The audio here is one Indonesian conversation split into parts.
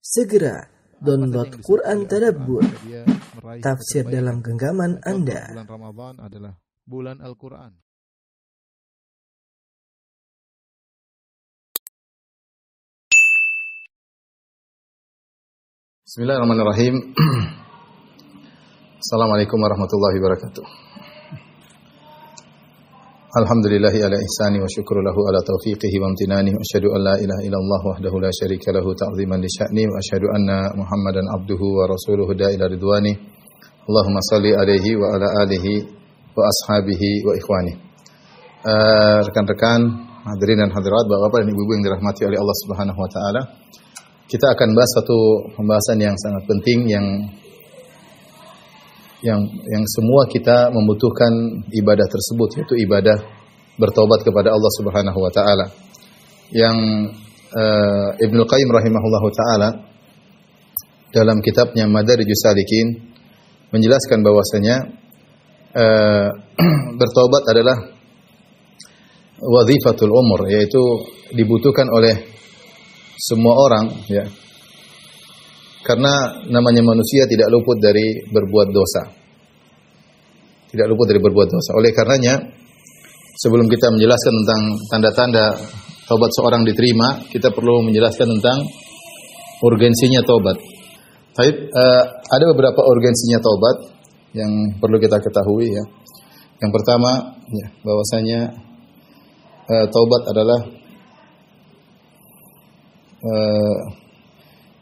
Segera download Quran Tadabbur, tafsir dalam genggaman Anda. Bulan Ramadan adalah bulan Al-Quran. Bismillahirrahmanirrahim. Assalamualaikum warahmatullahi wabarakatuh. Alhamdulillahi ala ihsani wa syukru lahu ala taufiqihi wa amtinani wa asyhadu an la ilaha illallah wahdahu la syarika lahu ta'ziman li sya'ni wa asyhadu anna Muhammadan abduhu wa rasuluhu da'ila ridwani. Allahumma salli alaihi wa ala alihi wa ashabihi wa ikhwani. Rekan-rekan, hadirin dan hadirat, Bapak-bapak dan Ibu-ibu yang dirahmati oleh Allah Subhanahu wa taala. Kita akan bahas satu pembahasan yang sangat penting yang semua kita membutuhkan ibadah tersebut, yaitu ibadah bertobat kepada Allah Subhanahu wa taala. Yang Ibnu Qayyim rahimahullahu taala dalam kitabnya Madarijus Salikin menjelaskan bahwasanya bertobat adalah wazifatul umur, yaitu dibutuhkan oleh semua orang, ya. Karena namanya manusia tidak luput dari berbuat dosa. Tidak luput dari berbuat dosa. Oleh karenanya, sebelum kita menjelaskan tentang tanda-tanda taubat seorang diterima, kita perlu menjelaskan tentang urgensinya taubat. Ada beberapa urgensinya taubat yang perlu kita ketahui, ya. Yang pertama, ya, bahwasanya taubat adalah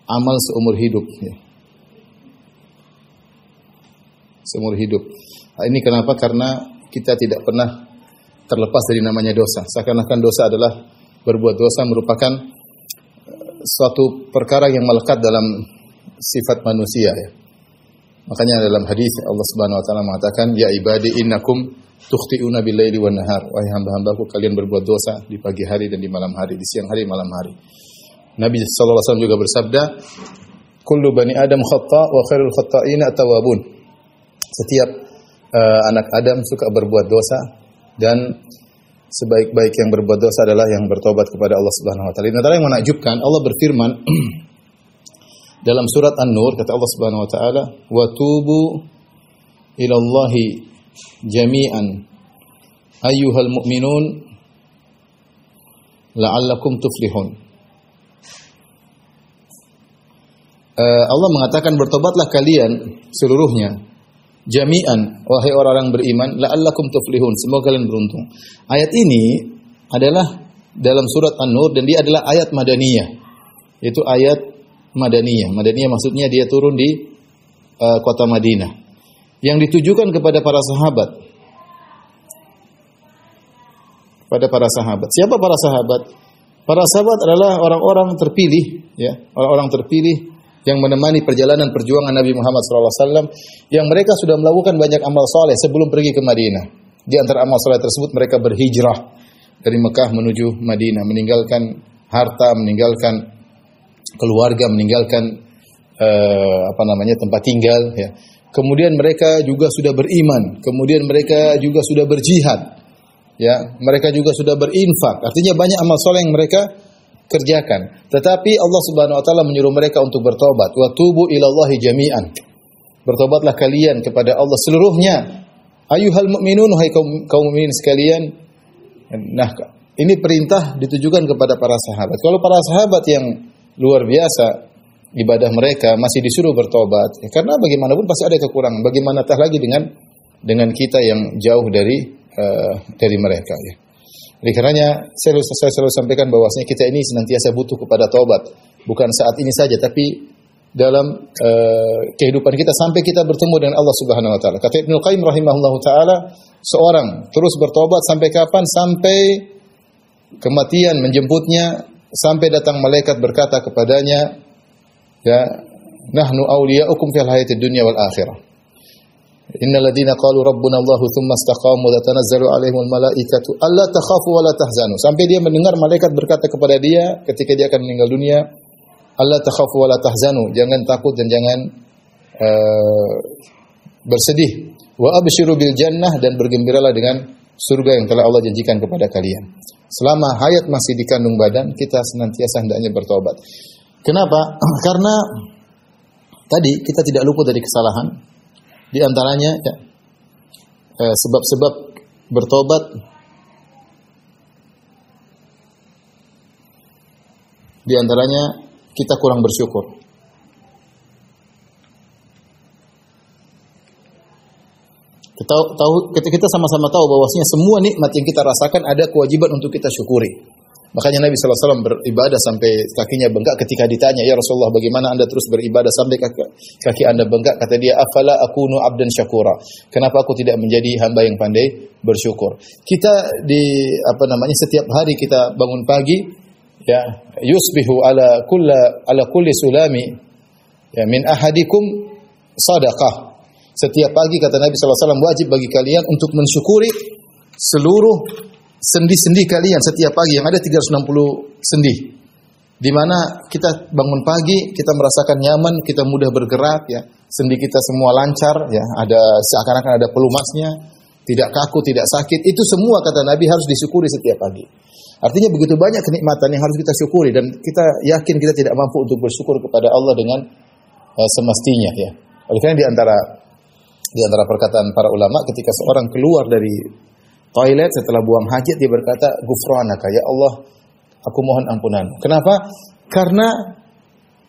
amal seumur hidup, ya. Seumur hidup. Nah, ini kenapa? Karena kita tidak pernah terlepas dari namanya dosa. Seakan-akan dosa adalah berbuat dosa merupakan suatu perkara yang melekat dalam sifat manusia, ya. Makanya dalam hadis Allah Subhanahu wa taala mengatakan, "Ya ibadi innakum tukhti'una bil-laili wan-nahar." Wahai hamba-hambaku, kalian berbuat dosa di pagi hari dan di malam hari, di siang hari, malam hari. Nabi sallallahu alaihi wasallam juga bersabda, "Kullu bani Adam khata' wa khairul khata'ina at-tawwabun." Setiap anak Adam suka berbuat dosa dan sebaik-baik yang berbuat dosa adalah yang bertobat kepada Allah Subhanahu wa taala. Ini adalah yang menakjubkan. Allah berfirman dalam surat An-Nur, kata Allah Subhanahu wa taala, "Wa tubu ila Allahi jami'an ayyuhal mu'minun la'allakum tuflihun." Allah mengatakan, bertobatlah kalian seluruhnya, jami'an, wahai orang-orang beriman, la'allakum tuflihun, semoga kalian beruntung. Ayat ini adalah dalam surat An-Nur dan dia adalah ayat madaniyah, yaitu ayat madaniyah. Madaniyah maksudnya dia turun di kota Madinah, yang ditujukan kepada para sahabat. Kepada para sahabat. Siapa para sahabat? Para sahabat adalah orang-orang terpilih, ya, orang-orang terpilih yang menemani perjalanan perjuangan Nabi Muhammad SAW, yang mereka sudah melakukan banyak amal soleh sebelum pergi ke Madinah. Di antara amal soleh tersebut mereka berhijrah dari Mekah menuju Madinah, meninggalkan harta, meninggalkan keluarga, meninggalkan tempat tinggal, ya. Kemudian mereka juga sudah beriman, kemudian mereka juga sudah berjihad, ya. Mereka juga sudah berinfak. Artinya banyak amal soleh yang mereka kerjakan. Tetapi Allah Subhanahu wa taala menyuruh mereka untuk bertobat. Wa tubu ilallahi jami'an. Bertobatlah kalian kepada Allah seluruhnya. Ayyuhal mu'minun, hai kaum mukminin sekalian. Nah, ini perintah ditujukan kepada para sahabat. Kalau para sahabat yang luar biasa ibadah mereka masih disuruh bertobat, ya, karena bagaimanapun pasti ada kekurangan. Bagaimana tah lagi dengan kita yang jauh dari mereka, ya. Oleh karenanya saya selalu sampaikan bahwasanya kita ini senantiasa butuh kepada taubat, bukan saat ini saja, tapi dalam kehidupan kita sampai kita bertemu dengan Allah Subhanahu wa taala. Kata Ibnu Qayyim rahimahullahu taala, seorang terus bertobat sampai kapan? Sampai kematian menjemputnya, sampai datang malaikat berkata kepadanya, ya, nahnu awliya'ukum fil hayatid dunya wal akhirah. Innal ladzina qalu rabbuna Allahu tsumma istaqamu tatanazzalu 'alaihimul malaikatu alla takhafu wa la tahzanu. Sampai dia mendengar malaikat berkata kepada dia ketika dia akan meninggal dunia, alla takhafu wa la tahzanu, jangan takut dan jangan bersedih. Wa absyiru bil jannah, dan bergembiralah dengan surga yang telah Allah janjikan kepada kalian. Selama hayat masih di kandung badan, kita senantiasa hendaknya bertobat. Kenapa? Karena tadi kita tidak luput dari kesalahan. Di antaranya ya, sebab-sebab bertobat di antaranya kita kurang bersyukur. Kita sama-sama tahu bahwasanya semua nikmat yang kita rasakan ada kewajiban untuk kita syukuri. Makanya Nabi SAW beribadah sampai kakinya bengkak ketika ditanya, "Ya Rasulullah, bagaimana Anda terus beribadah sampai kaki Anda bengkak?" Kata dia, "Afala akunu abdan syakura." Kenapa aku tidak menjadi hamba yang pandai bersyukur? Kita setiap hari kita bangun pagi, ya, yusbihu ala kulli sulami ya min ahadikum sadaqah. Setiap pagi kata Nabi SAW wajib bagi kalian untuk mensyukuri seluruh sendi-sendi kalian setiap pagi yang ada 360 sendi. Di mana kita bangun pagi, kita merasakan nyaman, kita mudah bergerak ya. Sendi kita semua lancar ya, seakan-akan ada pelumasnya, tidak kaku, tidak sakit. Itu semua kata Nabi harus disyukuri setiap pagi. Artinya begitu banyak kenikmatan yang harus kita syukuri dan kita yakin kita tidak mampu untuk bersyukur kepada Allah dengan semestinya ya. Oleh karena di antara perkataan para ulama ketika seorang keluar dari toilet setelah buang hajat dia berkata, "Ghufranaka ya Allah, aku mohon ampunan." Kenapa? Karena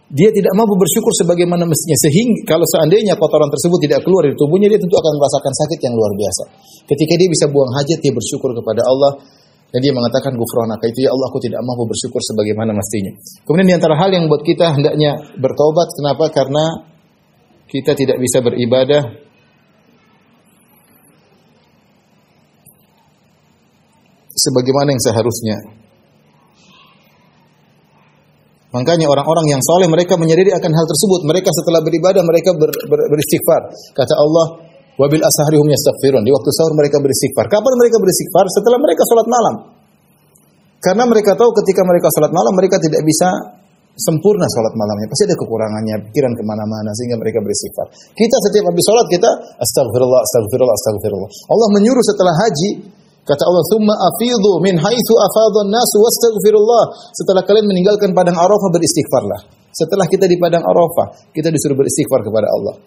dia tidak mampu bersyukur sebagaimana mestinya, sehingga kalau seandainya kotoran tersebut tidak keluar dari tubuhnya, dia tentu akan merasakan sakit yang luar biasa. Ketika dia bisa buang hajat, dia bersyukur kepada Allah dan dia mengatakan, "Ghufranaka, itu ya Allah, aku tidak mampu bersyukur sebagaimana mestinya." Kemudian di antara hal yang buat kita hendaknya bertobat, kenapa? Karena kita tidak bisa beribadah sebagaimana yang seharusnya. Makanya orang-orang yang saleh mereka menyadari akan hal tersebut. Mereka setelah beribadah mereka beristighfar. Kata Allah, "Wabil ashari hum yastaghfirun." Di waktu sahur mereka beristighfar. Kapan mereka beristighfar? Setelah mereka salat malam. Karena mereka tahu ketika mereka salat malam mereka tidak bisa sempurna salat malamnya. Pasti ada kekurangannya, pikiran kemana-mana sehingga mereka beristighfar. Kita setiap habis salat kita astagfirullah, astagfirullah, astagfirullah. Allah menyuruh setelah haji, kata Allah, "Tsumma afidhu min haitsu afadhan nasu wastaghfirullah." Setelah kalian meninggalkan padang Arafah beristighfarlah. Setelah kita di padang Arafah, kita disuruh beristighfar kepada Allah.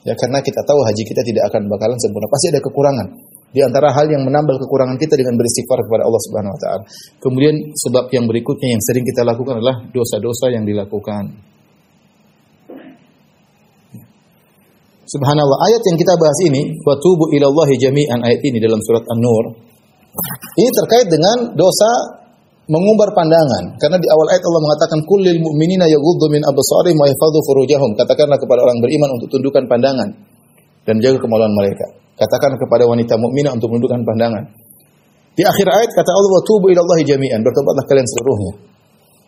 Ya karena kita tahu haji kita tidak akan bakalan sempurna, pasti ada kekurangan. Di antara hal yang menambal kekurangan kita dengan beristighfar kepada Allah Subhanahu wa taala. Kemudian sebab yang berikutnya yang sering kita lakukan adalah dosa-dosa yang dilakukan. Subhanallah, ayat yang kita bahas ini, "Wa tubu ilallahi jami'an", ayat ini dalam surat An-Nur. Ini terkait dengan dosa mengumbar pandangan. Karena di awal ayat Allah mengatakan, "Kullil mu'minina yaghuddu min absarihim wa yahfadhu furujahum." Katakanlah kepada orang beriman untuk tundukkan pandangan dan jaga kemaluan mereka. Katakan kepada wanita mukminah untuk menundukkan pandangan. Di akhir ayat kata Allah, "Wa tubu ilallahi jami'an", bertobatlah kalian seluruhnya.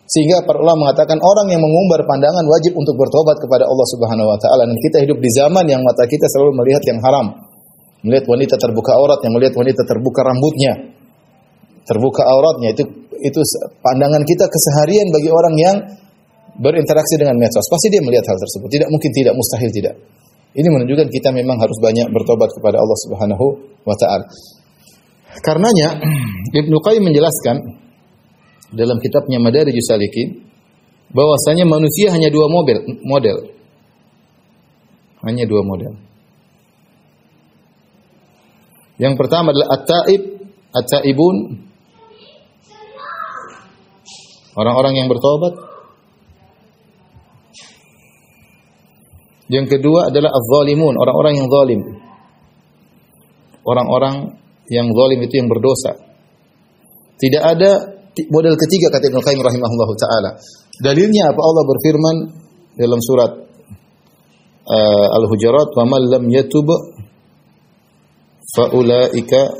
Sehingga para ulama mengatakan orang yang mengumbar pandangan wajib untuk bertobat kepada Allah Subhanahu wa taala. Dan kita hidup di zaman yang mata kita selalu melihat yang haram. Melihat wanita terbuka auratnya, melihat wanita terbuka rambutnya, terbuka auratnya, itu pandangan kita keseharian bagi orang yang berinteraksi dengan medsos. Pasti dia melihat hal tersebut. Tidak mungkin tidak, mustahil tidak. Ini menunjukkan kita memang harus banyak bertobat kepada Allah Subhanahu wa taala. Karenanya Ibnu Qayyim menjelaskan dalam kitabnya Madarijus Salikin bahwasanya manusia hanya dua model. Hanya dua model. Yang pertama adalah at-taibun, orang-orang yang bertobat. Yang kedua adalah az-zalimun, orang-orang yang zalim. Orang-orang yang zalim itu yang berdosa. Tidak ada model ketiga kata Ibnu Qayyim rahimahullahu taala. Dalilnya apa? Allah berfirman dalam surat Al-Hujurat, "Wa man lam yatub fa ulaika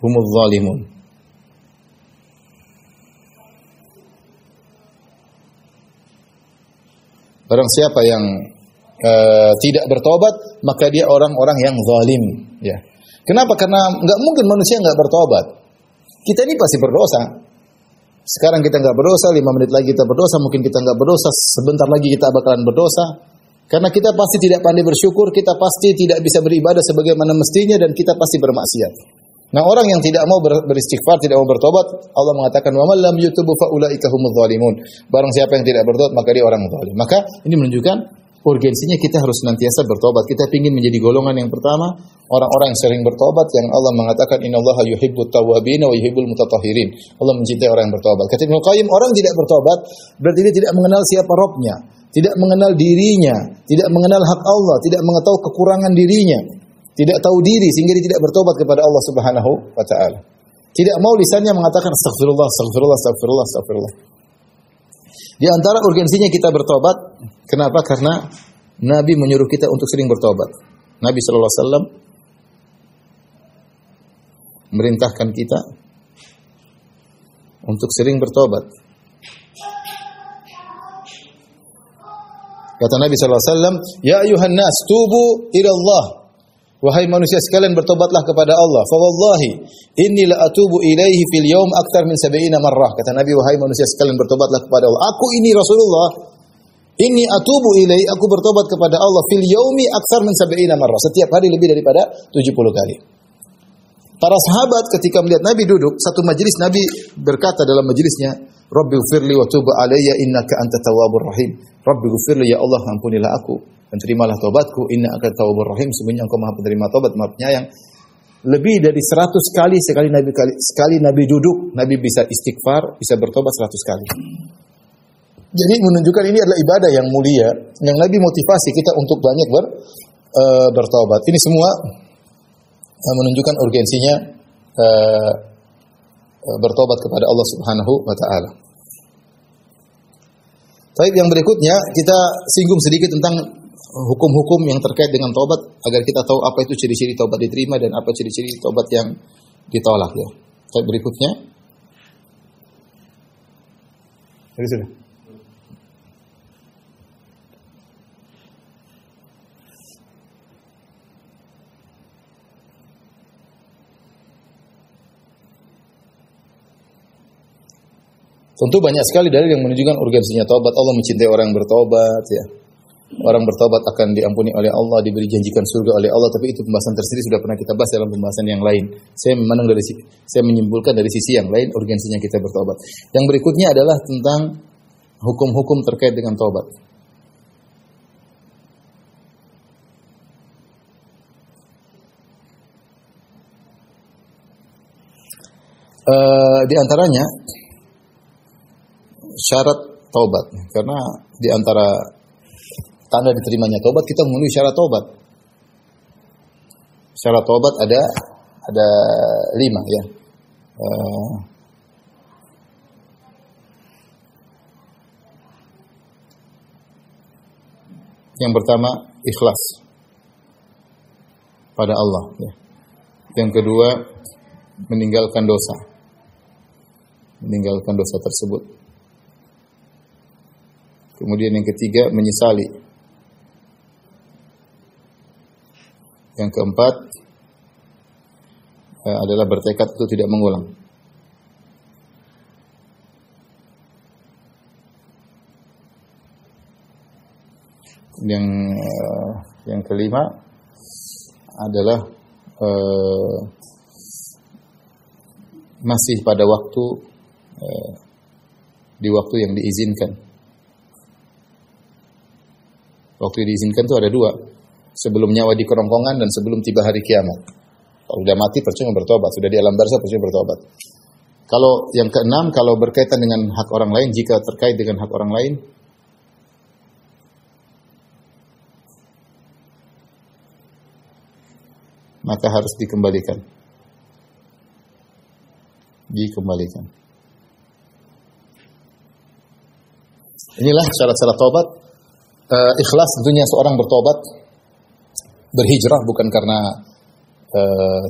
humuz zalimun." Barang siapa yang tidak bertobat, maka dia orang-orang yang zalim. Ya. Kenapa? Karena nggak mungkin manusia nggak bertobat. Kita ini pasti berdosa. Sekarang kita nggak berdosa, 5 menit lagi kita berdosa, mungkin kita nggak berdosa, sebentar lagi kita bakalan berdosa. Karena kita pasti tidak pandai bersyukur, kita pasti tidak bisa beribadah sebagaimana mestinya, dan kita pasti bermaksiat. Nah, orang yang tidak mau beristighfar, tidak mau bertobat, Allah mengatakan, "Wa man lam yatubu fa ulaika humudz zalimun." Barang siapa yang tidak bertobat, maka dia orang zalim. Maka ini menunjukkan urgensinya kita harus senantiasa bertobat. Kita ingin menjadi golongan yang pertama, orang-orang yang sering bertobat, yang Allah mengatakan, "Innallaha yuhibbut tawwabin wa yuhibbul mutatahhirin." Allah mencintai orang yang bertobat. Kata Ibnu Qayyim, orang tidak bertobat berarti dia tidak mengenal siapa Rabbnya, tidak mengenal dirinya, tidak mengenal hak Allah, tidak mengetahui kekurangan dirinya, tidak tahu diri sehingga dia tidak bertobat kepada Allah Subhanahu wa taala. Tidak mau lisannya mengatakan astagfirullah, astagfirullah, astagfirullah, astagfirullah. Di antara urgensinya kita bertobat, kenapa? Karena Nabi menyuruh kita untuk sering bertobat. Nabi sallallahu alaihi wasallam merintahkan kita untuk sering bertobat. Kata Nabi sallallahu alaihi wasallam, "Ya ayuhan nas, tubu ila Allah." Wahai manusia sekalian, bertobatlah kepada Allah. Fa wallahi inni la atubu ilaihi fil yaum akthar min 70 marrah. Kata Nabi, wahai manusia sekalian, bertobatlah kepada Allah. Aku ini Rasulullah, inni atubu ilaihi, aku bertobat kepada Allah fil yaumi akthar min 70 marrah. Setiap hari lebih daripada 70 kali. Para sahabat ketika melihat Nabi duduk satu majelis, Nabi berkata dalam majelisnya, "Rabbighfirli wa tub alayya innaka antat tawwabur rahim." Rabbighfirli, ya Allah, ampunilah aku dan terimalah taubatku, innaka tawwabur rahim, sesungguhnya Engkau Maha penerima taubat, Maha penyayang. Lebih dari 100 kali sekali Nabi duduk, Nabi bisa istighfar, bisa bertobat 100 kali. Jadi menunjukkan ini adalah ibadah yang mulia, yang Nabi motivasi kita untuk banyak bertobat. Ini semua menunjukkan urgensinya bertobat kepada Allah Subhanahu wa taala. Baik, yang berikutnya kita singgung sedikit tentang hukum-hukum yang terkait dengan taubat agar kita tahu apa itu ciri-ciri taubat diterima dan apa ciri-ciri taubat yang ditolak ya. Baik, berikutnya. Jadi sudah. Tentu banyak sekali dalil yang menunjukkan urgensinya taubat. Allah mencintai orang yang bertobat ya. Orang bertobat akan diampuni oleh Allah, diberi janjikan surga oleh Allah, tapi itu pembahasan tersendiri sudah pernah kita bahas dalam pembahasan yang lain. Saya menyimpulkan dari sisi yang lain urgensinya kita bertobat. Yang berikutnya adalah tentang hukum-hukum terkait dengan taubat. Di antaranya syarat taubat, karena di antara tanda diterimanya taubat kita memenuhi syarat taubat. Syarat taubat ada 5 ya. Yang pertama ikhlas pada Allah ya. Yang kedua meninggalkan dosa tersebut. Kemudian yang ketiga menyesali. Yang keempat adalah bertekad untuk tidak mengulang. Yang kelima adalah masih pada waktu di waktu yang diizinkan. Waktu yang diizinkan itu ada 2. Sebelum nyawa di kerongkongan dan sebelum tiba hari kiamat. Kalau sudah mati percuma bertobat, sudah di alam barzakh percuma bertobat. Kalau yang keenam, kalau berkaitan dengan hak orang lain, jika terkait dengan hak orang lain, maka harus dikembalikan. Inilah syarat-syarat taubat. Ikhlas tentunya seorang bertobat, berhijrah bukan karena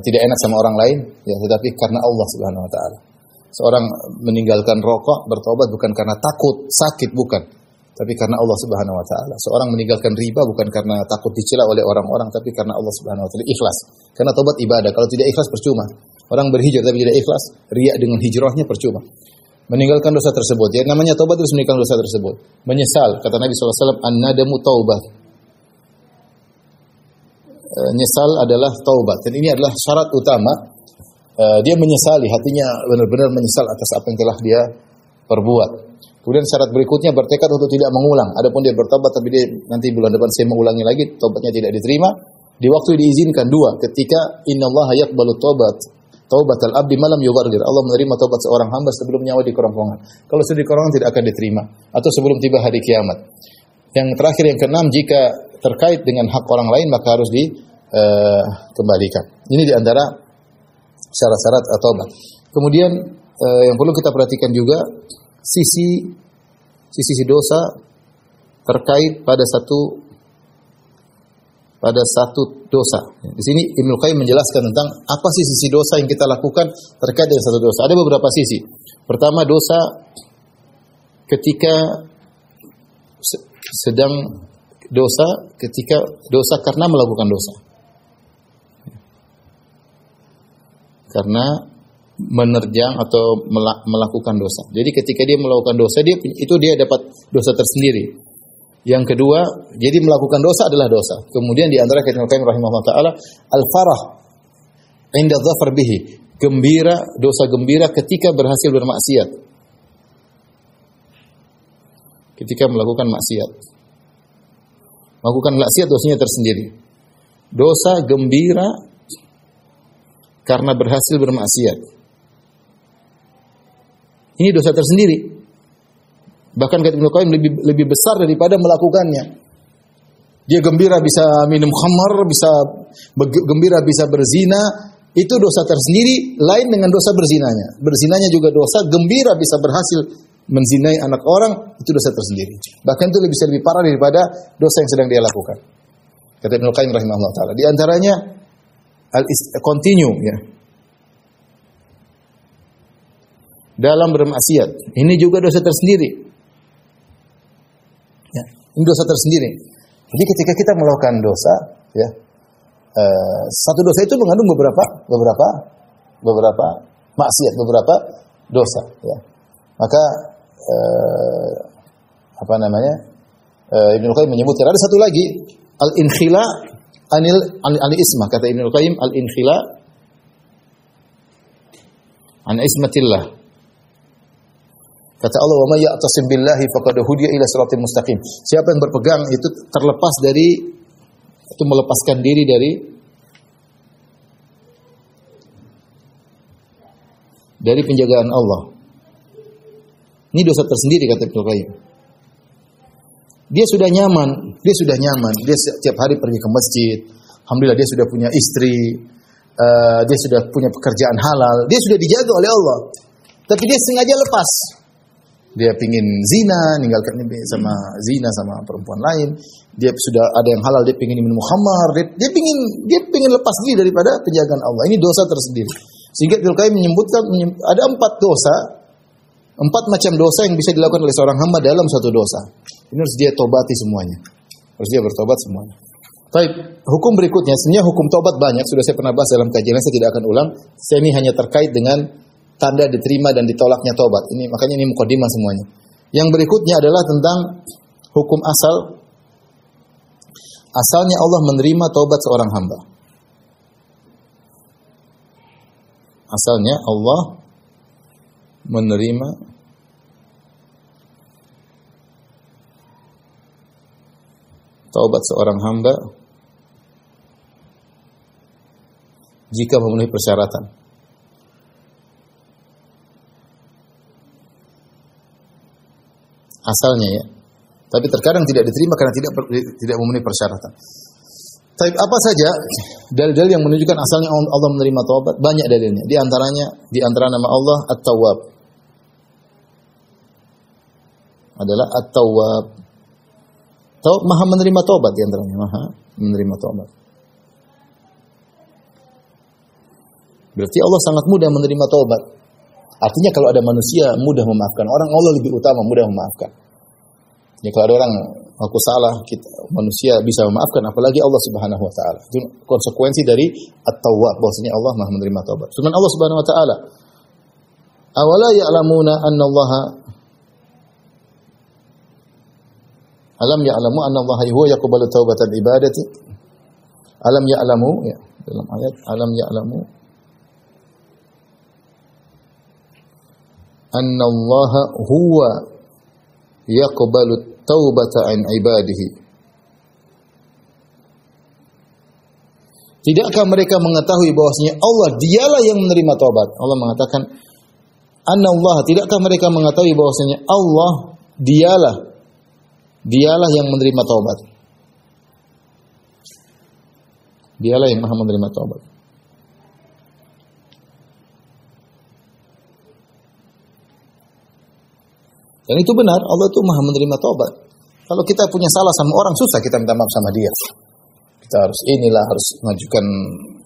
tidak enak sama orang lain, ya, tetapi karena Allah Subhanahu Wa Taala. Seorang meninggalkan rokok bertobat bukan karena takut sakit, bukan, tapi karena Allah Subhanahu Wa Taala. Seorang meninggalkan riba bukan karena takut dicela oleh orang-orang, tapi karena Allah Subhanahu Wa Taala. Ikhlas, karena tobat ibadah. Kalau tidak ikhlas percuma. Orang berhijrah tapi tidak ikhlas, riya dengan hijrahnya percuma. Meninggalkan dosa tersebut. Ya, namanya taubat terus meninggalkan dosa tersebut. Menyesal, kata Nabi SAW, an-nadamu taubat. Nyesal adalah taubat. Dan ini adalah syarat utama dia menyesali, hatinya benar-benar menyesal atas apa yang telah dia perbuat. Kemudian syarat berikutnya bertekad untuk tidak mengulang. Adapun dia bertobat tapi dia nanti bulan depan saya mengulangi lagi, tobatnya tidak diterima. Di waktu diizinkan dua, ketika innallaha yaqbalu taubatal abdi malam yughargir. Allah menerima taubat seorang hamba sebelum nyawa di kerongkongan. Kalau sudah di kerongkongan tidak akan diterima, atau sebelum tiba hari kiamat. Yang terakhir, yang keenam, jika terkait dengan hak orang lain maka harus dikembalikan. Ini di antara syarat-syarat taubat. Kemudian yang perlu kita perhatikan juga sisi dosa terkait pada satu dosa. Di sini Ibnu Qayyim menjelaskan tentang apa sih sisi dosa yang kita lakukan terkait dengan satu dosa. Ada beberapa sisi. Pertama, dosa ketika dosa karena melakukan dosa. Karena menerjang atau melakukan dosa. Jadi ketika dia melakukan dosa, dia dapat dosa tersendiri. Yang kedua, jadi melakukan dosa adalah dosa. Kemudian di antara kata Ibnu Qayyim rahimahullah taala, al-farah inda dhafar bihi, dosa gembira ketika berhasil bermaksiat. Ketika melakukan maksiat. Melakukan maksiat dosanya tersendiri. Dosa gembira karena berhasil bermaksiat. Ini dosa tersendiri. Bahkan kata Ibnu Qayyim lebih besar daripada melakukannya. Dia gembira bisa minum khamar, gembira bisa berzina, itu dosa tersendiri, lain dengan dosa berzinanya. Berzinanya juga dosa, gembira bisa berhasil menzinai anak orang, itu dosa tersendiri. Bahkan itu bisa lebih parah daripada dosa yang sedang dia lakukan. Kata Ibnu Qayyim rahimahullah taala. Di antaranya continue ya. Dalam bermaksiat, ini juga dosa tersendiri. Ya, ini dosa tersendiri. Jadi ketika kita melakukan dosa, ya, satu dosa itu mengandung beberapa maksiat, beberapa dosa. Ya. Maka Ibnu Qayyim menyebutkan ada satu lagi, al-inkhila anil ismah. Kata Ibnu Qayyim, al-inkhila an ismatillah. Kata Allah, "Wa may ya'tasim billahi faqad hudiya ila siratal mustaqim." Siapa yang berpegang itu terlepas dari itu melepaskan diri dari penjagaan Allah. Ini dosa tersendiri kata Ibnu Qayyim. Dia sudah nyaman, dia setiap hari pergi ke masjid. Alhamdulillah dia sudah punya istri, dia sudah punya pekerjaan halal, dia sudah dijaga oleh Allah. Tapi dia sengaja lepas. Dia pingin zina, ninggalkan sama perempuan lain. Dia sudah ada yang halal, dia pingin minum khamar. Dia pingin lepas diri daripada penjagaan Allah. Ini dosa tersendiri. Sehingga Ibnu Qayyim menyebutkan ada 4 macam dosa yang bisa dilakukan oleh seorang hamba dalam suatu dosa. Ini harus dia tobati semuanya. Harus dia bertobat semuanya. Baik, hukum berikutnya, sebenarnya hukum tobat banyak, sudah saya pernah bahas dalam kajian, saya tidak akan ulang. Saya ini hanya terkait dengan tanda diterima dan ditolaknya tobat. Makanya ini mukadimah semuanya. Yang berikutnya adalah tentang hukum asal. Asalnya Allah menerima tobat seorang hamba. Asalnya Allah menerima taubat seorang hamba jika memenuhi persyaratan. Asalnya ya. Tapi terkadang tidak diterima karena tidak memenuhi persyaratan. Tapi apa saja dalil-dalil yang menunjukkan asalnya Allah menerima taubat? Banyak dalilnya. Di antara nama Allah At-Tawwab. Adalah At-Tawwab. Maha menerima taubat di antaranya, Maha menerima taubat. Berarti Allah sangat mudah menerima taubat. Artinya kalau ada manusia mudah memaafkan orang, Allah lebih utama mudah memaafkan. Ya kalau ada orang aku salah, manusia bisa memaafkan, apalagi Allah Subhanahu wa taala. Itu konsekuensi dari At-Tawwab, bahwasanya Allah Maha menerima taubat. Firman Allah Subhanahu wa taala, "Awala ya'lamuna anna Allah Alam ya'lamu anna Allah huwa yaqbalu taubatal ibadati." Alam ya'lamu ya, dalam ayat alam ya'lamu annallaha huwa yaqbalu taubata an ibadihi. Tidakkah mereka mengetahui bahwasanya Allah dialah yang menerima taubat? Allah mengatakan annallaha, tidakkah mereka mengetahui bahwasanya Allah dialah yang menerima taubat. Dialah yang Maha menerima taubat. Dan itu benar, Allah itu Maha menerima taubat. Kalau kita punya salah sama orang, susah kita minta maaf sama dia. Kita harus harus mengajukan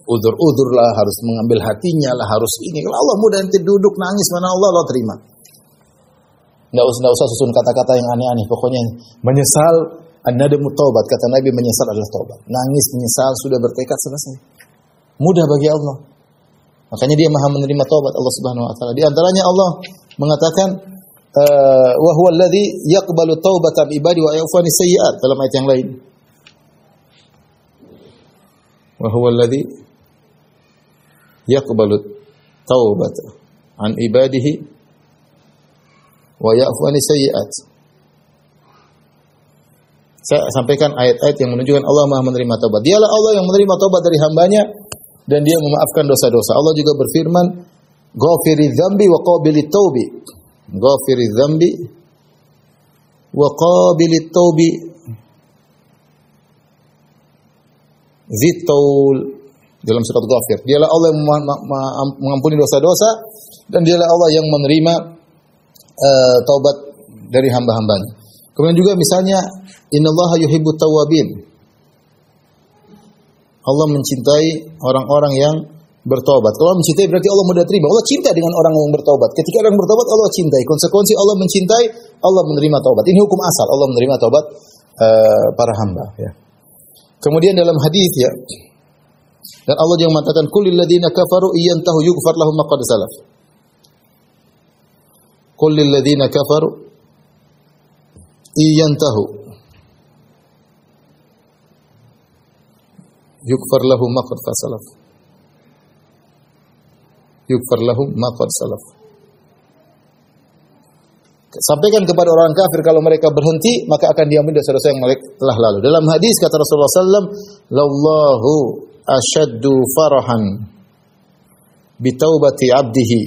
udzur lah, harus mengambil hatinya lah, harus ini. Kalau Allah mudah nanti duduk nangis, mana Allah terima. Nggak usah susun kata-kata yang aneh-aneh. Pokoknya menyesal, an-nadamu taubat. Kata Nabi, menyesal adalah taubat. Nangis, menyesal, sudah bertekad, selesai. Mudah bagi Allah. Makanya dia Maha menerima taubat, Allah Subhanahu wa taala. Di antaranya Allah mengatakan wa huwa alladhi yaqbalu taubata ibadi wa yaghfiru sayyi'at, dalam ayat yang lain. Wa huwa alladhi yaqbalu taubata an ibadihi wa yaghfiru sayyi'at. Saya sampaikan ayat-ayat yang menunjukkan Allah Maha menerima taubat. Dialah Allah yang menerima taubat dari hambanya dan dia memaafkan dosa-dosa. Allah juga berfirman, "Ghafiriz dzambi wa qabilit taubi." Ghafiriz dzambi wa qabilit taubi. Zitul dalam surat Ghafir. Dialah Allah yang mengampuni dosa-dosa dan dialah Allah yang menerima taubat dari hamba-hambanya. Kemudian juga misalnya innallaha yuhibbut tawwabin. Allah mencintai orang-orang yang bertobat. Kalau Allah mencintai berarti Allah mudah terima. Allah cinta dengan orang yang bertobat. Ketika orang bertobat Allah cintai. Konsekuensi Allah mencintai, Allah menerima taubat. Ini hukum asal. Allah menerima taubat para hamba, ya. Kemudian dalam hadis, ya, dan Allah juga mengatakan kulil ladzina kafaru iyantahu yughfar lahum ma qad salaf. Kulil ladzina kafaru iyantahu yughfar lahum ma qad salaf. Yughfar lahum ma qad salaf. Sampaikan kepada orang kafir kalau mereka berhenti maka akan diampuni dosa-dosa yang mereka telah lalu. Dalam hadis kata Rasulullah sallallahu "Lallahu ashaddu farahan bi taubati 'abdihi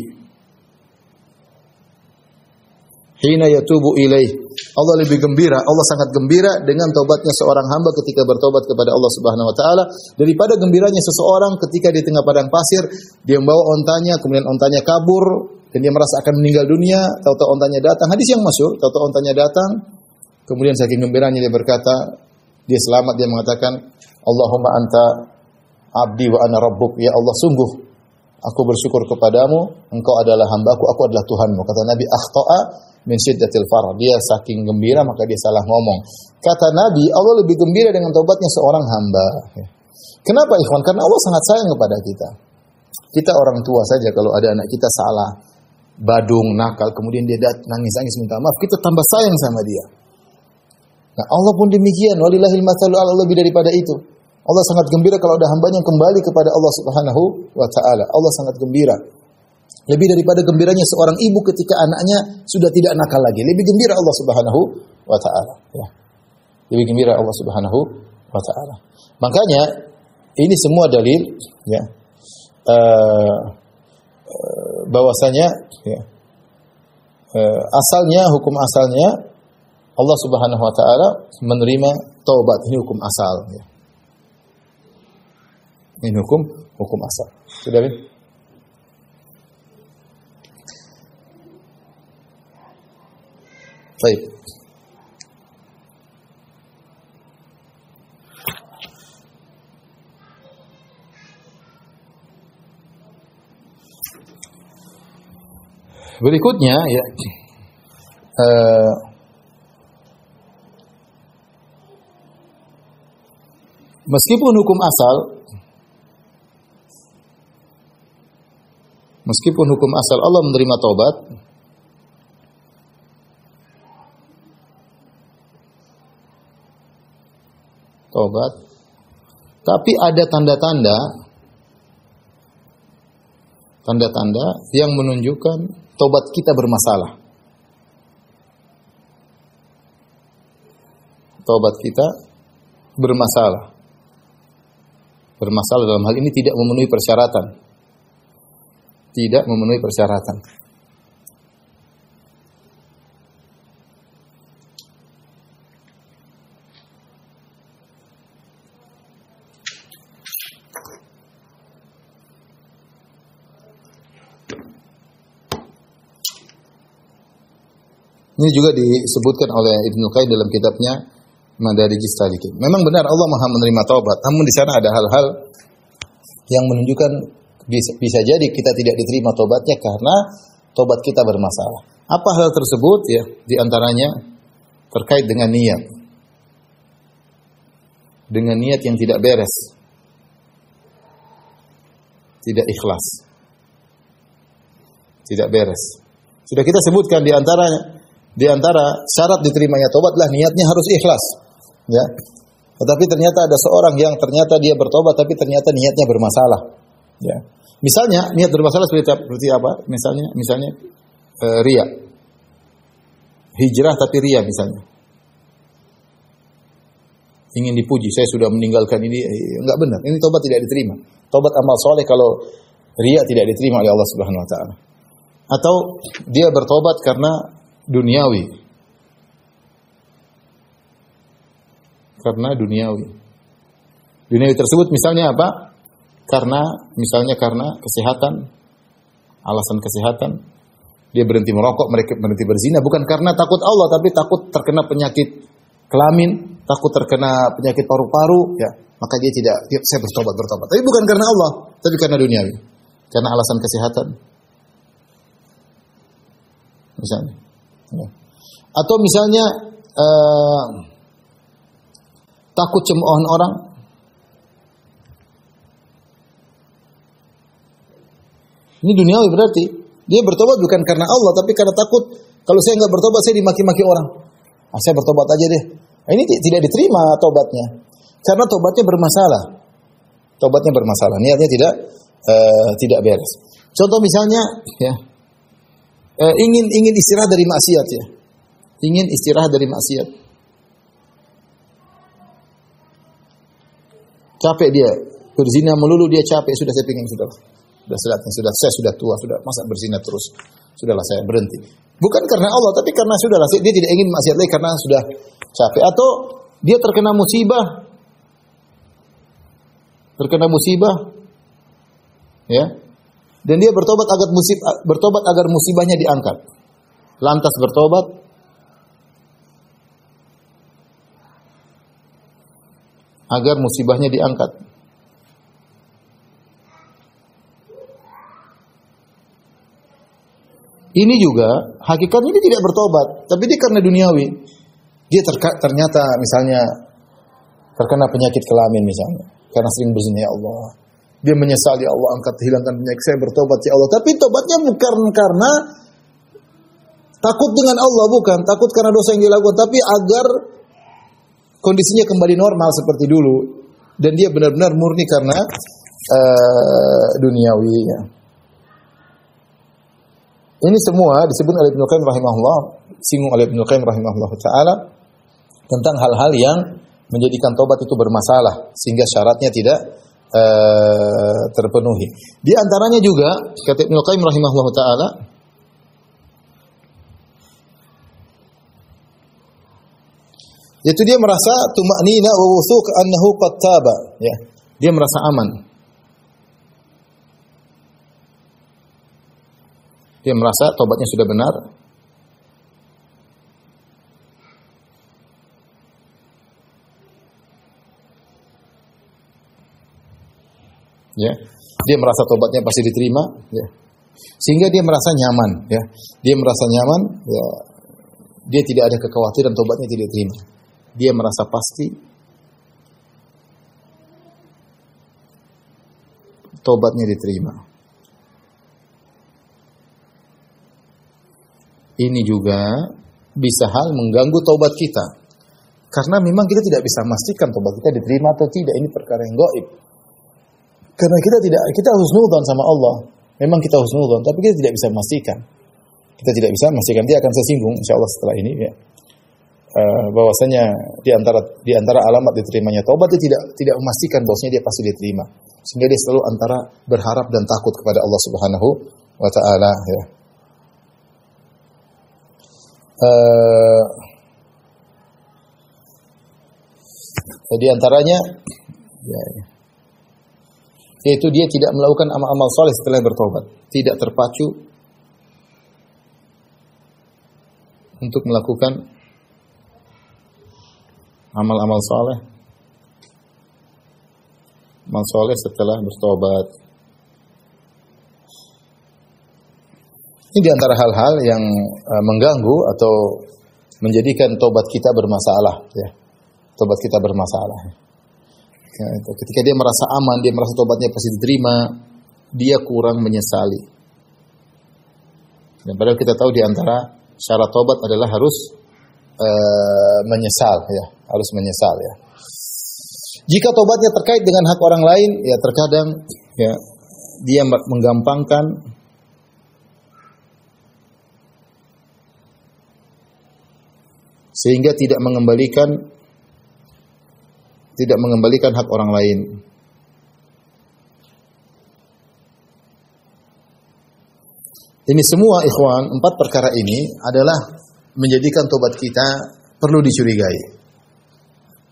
hina yatubu ilaih." Allah lebih gembira, Allah sangat gembira dengan taubatnya seorang hamba ketika bertobat kepada Allah Subhanahu wa taala daripada gembiranya seseorang ketika di tengah padang pasir dia membawa ontanya kemudian ontanya kabur dan dia merasa akan meninggal dunia, tahu-tahu ontanya datang. Hadis yang masyhur, tahu-tahu ontanya datang, kemudian saking gembiranya dia berkata, dia selamat, dia mengatakan, Allahumma anta abdi wa ana rabbuk. Ya Allah, sungguh aku bersyukur kepadamu, engkau adalah hambaku, aku adalah Tuhanmu. Kata Nabi, akhta'a min syiddatil farah. Dia saking gembira maka dia salah ngomong. Kata Nabi, Allah lebih gembira dengan taubatnya seorang hamba. Kenapa ikhwan? Karena Allah sangat sayang kepada kita. Kita orang tua saja kalau ada anak kita salah, badung, nakal, kemudian dia nangis-nangis minta maaf, kita tambah sayang sama dia. Nah, Allah pun demikian, walillahil matsalul a'la, lebih daripada itu. Allah sangat gembira kalau ada hambanya yang kembali kepada Allah Subhanahu wa taala. Allah sangat gembira. Lebih daripada gembiranya seorang ibu ketika anaknya sudah tidak nakal lagi. Lebih gembira Allah Subhanahu wa taala, ya. Lebih gembira Allah Subhanahu wa taala. Makanya ini semua dalil, ya. Bahwasanya, ya, asalnya, hukum asalnya Allah Subhanahu wa taala menerima taubat. Ini hukum asal, ya. Ini hukum asal. Sudah, Bin? Baik. Berikutnya, ya, meskipun hukum asal Allah menerima taubat, tapi ada tanda-tanda yang menunjukkan tobat kita bermasalah. Tobat kita bermasalah. Bermasalah dalam hal ini tidak memenuhi persyaratan. Tidak memenuhi persyaratan. Ini juga disebutkan oleh Ibnu Qayyim dalam kitabnya Madarijus Salikin. Memang benar Allah Maha menerima taubat, namun di sana ada hal-hal yang menunjukkan bisa jadi kita tidak diterima taubatnya karena taubat kita bermasalah. Apa hal tersebut? Ya, di antaranya terkait dengan niat. Dengan niat yang tidak beres. Tidak ikhlas. Tidak beres. Sudah kita sebutkan di antara syarat diterimanya taubat adalah niatnya harus ikhlas. Ya. Tetapi ternyata ada seorang yang ternyata dia bertobat tapi ternyata niatnya bermasalah. Ya. Misalnya niat bermasalah seperti apa? Misalnya riya. Hijrah tapi riya misalnya. Ingin dipuji, saya sudah meninggalkan ini, enggak benar. Ini tobat tidak diterima. Tobat amal soleh kalau riya tidak diterima oleh Allah Subhanahu wa taala. Atau dia bertobat karena duniawi. Karena duniawi. Duniawi tersebut misalnya apa? Karena kesehatan, alasan kesehatan. Dia berhenti merokok, berhenti berzina bukan karena takut Allah tapi takut terkena penyakit kelamin, takut terkena penyakit paru-paru, ya. Maka saya bertobat. Tapi bukan karena Allah, tapi karena duniawi. Karena alasan kesehatan. Misalnya. Ya. Atau misalnya takut cemoohan orang. Ini duniawi berarti dia bertobat bukan karena Allah tapi karena takut kalau saya enggak bertobat saya dimaki-maki orang. Saya bertobat aja deh. Ini tidak diterima tobatnya karena tobatnya bermasalah. Tobatnya bermasalah, niatnya tidak beres. Contoh misalnya ya. Ingin istirahat dari maksiat ya. Ingin istirahat dari maksiat. Capek dia, berzina melulu dia capek, sudah saya pingin saya sudah tua, sudah masa berzina terus. Sudahlah saya berhenti. Bukan karena Allah, tapi karena sudahlah dia tidak ingin maksiat lagi karena sudah capek atau dia terkena musibah. Ya. Dan dia bertobat agar musibahnya diangkat. Lantas bertobat agar musibahnya diangkat. Ini juga hakikatnya dia tidak bertobat, tapi dia karena duniawi. Dia ternyata misalnya terkena penyakit kelamin misalnya, karena sering berzina ya Allah. Dia menyesal ya Allah hilangkan penyakit saya bertobat ya Allah. Tapi tobatnya bukan karena takut dengan Allah, bukan takut karena dosa yang dilakukan, tapi agar kondisinya kembali normal seperti dulu dan dia benar-benar murni karena duniawinya. Ini semua disebut oleh Ibnu Qayyim rahimahullah, singgung oleh Ibnu Qayyim rahimahullah taala tentang hal-hal yang menjadikan tobat itu bermasalah sehingga syaratnya tidak terpenuhi. Di antaranya juga kata Ibnu Qayyim rahimahullah taala yaitu dia merasa tuma'nina wa wuthuq annahu qad taba, ya. Dia merasa aman. Dia merasa tobatnya sudah benar. Ya. Dia merasa tobatnya pasti diterima, ya. Sehingga dia merasa nyaman, ya. Dia merasa nyaman, ya. Dia tidak ada kekhawatiran tobatnya tidak diterima. Dia merasa pasti tobatnya diterima. Ini juga bisa hal mengganggu taubat kita. Karena memang kita tidak bisa memastikan taubat kita diterima atau tidak. Ini perkara yang gaib. Karena kita husnudzon sama Allah. Memang kita husnudzon, tapi kita tidak bisa memastikan. kita tidak bisa memastikan. Dia akan saya singgung insyaallah setelah ini ya. Bahwasanya di antara alamat diterimanya taubat dia tidak memastikan bahwasanya dia pasti diterima. Sehingga dia selalu antara berharap dan takut kepada Allah Subhanahu wa taala ya. Di antaranya ya, yaitu dia tidak melakukan amal-amal soleh setelah bertobat, tidak terpacu untuk melakukan amal-amal soleh, amal soleh setelah bertobat. Ini di antara hal-hal yang mengganggu atau menjadikan tobat kita bermasalah ya. Tobat kita bermasalah. Ya, ketika dia merasa aman, dia merasa tobatnya pasti diterima, dia kurang menyesali. Dan padahal kita tahu di antara syarat tobat adalah harus menyesal ya, harus menyesal ya. Jika tobatnya terkait dengan hak orang lain, ya terkadang ya dia menggampangkan sehingga tidak mengembalikan hak orang lain. Ini semua ikhwan, 4 perkara ini adalah menjadikan tobat kita perlu dicurigai.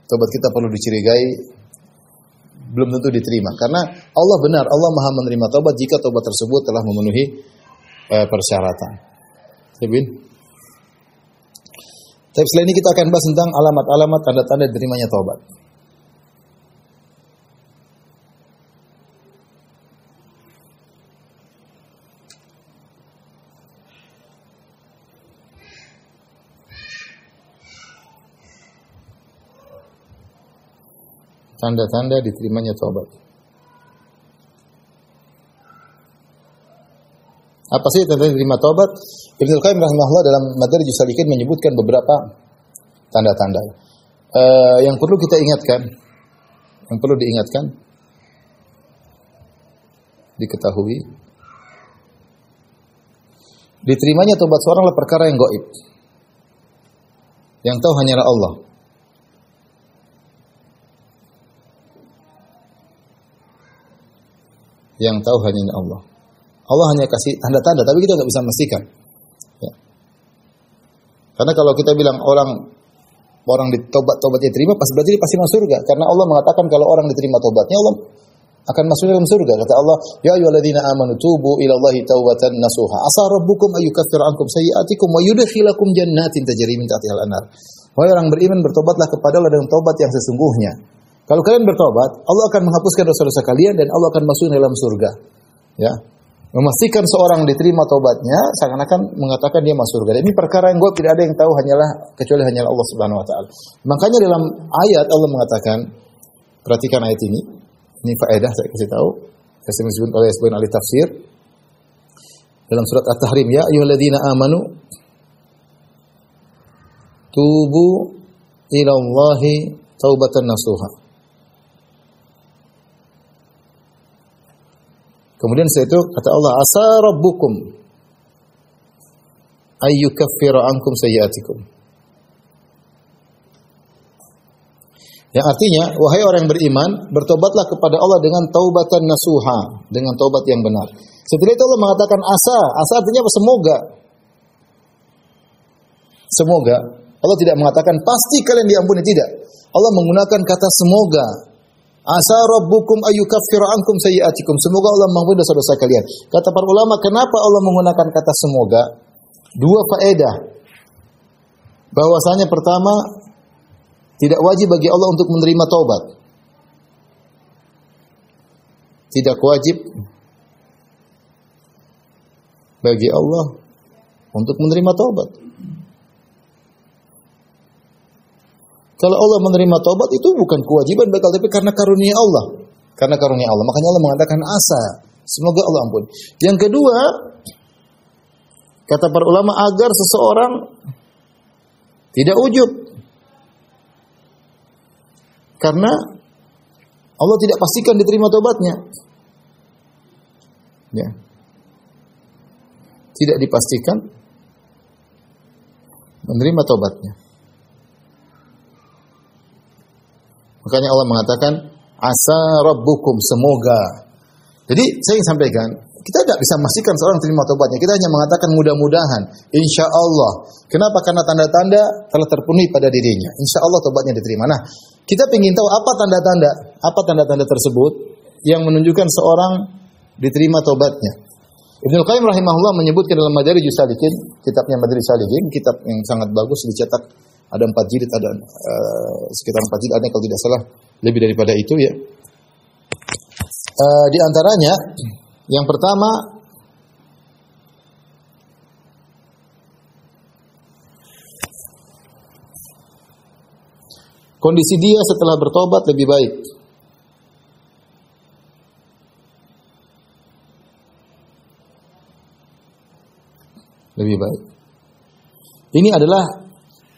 Tobat kita perlu dicurigai, belum tentu diterima. Karena Allah benar, Allah Maha menerima tobat jika tobat tersebut telah memenuhi persyaratan. Tapi setelah ini kita akan bahas tentang alamat-alamat tanda-tanda diterimanya tobat. Tanda-tanda diterimanya taubat. Apa sih tanda diterima taubat? Ibnu Qayyim rahimahullah dalam Madarijus Salikin menyebutkan beberapa tanda-tanda. Yang perlu kita ingatkan, yang perlu diingatkan, diketahui, diterimanya taubat seorang adalah perkara yang gaib. Yang tahu hanyalah Allah. Yang tahu hanya Allah. Allah hanya kasih tanda-tanda, tapi kita nggak bisa memastikan. Ya. Karena kalau kita bilang orang tobatnya terima, berarti dia pasti masuk surga. Karena Allah mengatakan kalau orang diterima tobatnya, Allah akan masuk dalam surga. Kata Allah, ya ayyuhalladzina amanu tubu ilallahi taubatan nasuha. Asa rabbukum ayyukaffira ankum sayyi'atikum wa yudkhilakum jannatin tajri min tahtiha al-anhar. Wahai orang beriman, bertobatlah kepada Allah dengan tobat yang sesungguhnya. Kalau kalian bertobat, Allah akan menghapuskan dosa-dosa kalian dan Allah akan masuk dalam surga. Ya. Memastikan seorang diterima tobatnya seakan-akan mengatakan dia masuk surga. Dan ini perkara yang tidak ada yang tahu kecuali hanyalah Allah Subhanahu wa taala. Makanya dalam ayat Allah mengatakan, perhatikan ayat ini. Ini faedah saya kasih tahu. Saya disebut oleh sebagian ahli tafsir dalam surat At-Tahrim, ya ayyuhalladzina amanu tubu ilallahi taubatan nasuha. Kemudian setelah itu kata Allah, asa rabbukum ayyukaffira ankum sayyi'atikum. Yang artinya, wahai orang yang beriman, bertobatlah kepada Allah dengan taubatan nasuha, dengan taubat yang benar. Setelah itu Allah mengatakan asa artinya apa? Semoga. Semoga. Allah tidak mengatakan pasti kalian diampuni, tidak. Allah menggunakan kata semoga. Asa rabbukum ayyukaffira ankum sayyi'atikum. Semoga Allah mengampuni dosa-dosa kalian. Kata para ulama, kenapa Allah menggunakan kata semoga? 2 faedah. Bahwasanya pertama, tidak wajib bagi Allah untuk menerima taubat. Tidak wajib bagi Allah untuk menerima taubat. Kalau Allah menerima taubat itu bukan kewajiban bakal, tapi karena karunia Allah. Karena karunia Allah. Makanya Allah mengatakan asa. Semoga Allah ampuni. Yang kedua, kata para ulama, agar seseorang tidak ujub. Karena Allah tidak pastikan diterima taubatnya. Ya. Tidak dipastikan menerima taubatnya. Makanya Allah mengatakan asa rabbukum, semoga. Jadi saya ingin sampaikan, kita tidak bisa memastikan seorang terima taubatnya. Kita hanya mengatakan mudah-mudahan, insya Allah. Kenapa? Karena tanda-tanda telah terpenuhi pada dirinya. Insya Allah taubatnya diterima. Nah, kita ingin tahu apa tanda-tanda tersebut yang menunjukkan seorang diterima taubatnya. Ibnu Qayyim rahimahullah menyebutkan dalam Madarijus Salikin, kitabnya Madarijus Salikin, kitab yang sangat bagus, dicetak ada 4 jilid, ada sekitar 4 jilid, ada kalau tidak salah lebih daripada itu ya. Di antaranya yang pertama, kondisi dia setelah bertobat lebih baik. Lebih baik. Ini adalah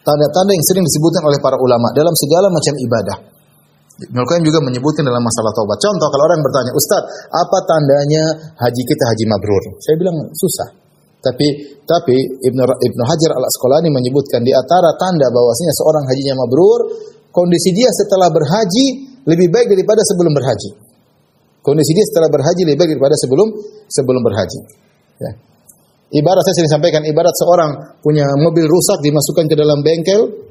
tanda-tanda yang sering disebutkan oleh para ulama dalam segala macam ibadah. Ibnu Qayyim juga menyebutkan dalam masalah taubat. Contoh, kalau orang bertanya, Ustaz, apa tandanya haji kita haji mabrur? Saya bilang susah. Tapi Ibnu Hajar Al-Asqalani menyebutkan di antara tanda bahwasanya seorang hajinya mabrur, kondisi dia setelah berhaji lebih baik daripada sebelum berhaji. Kondisi dia setelah berhaji lebih baik daripada sebelum berhaji. Ya. Ibarat saya sering sampaikan, ibarat seorang punya mobil rusak dimasukkan ke dalam bengkel,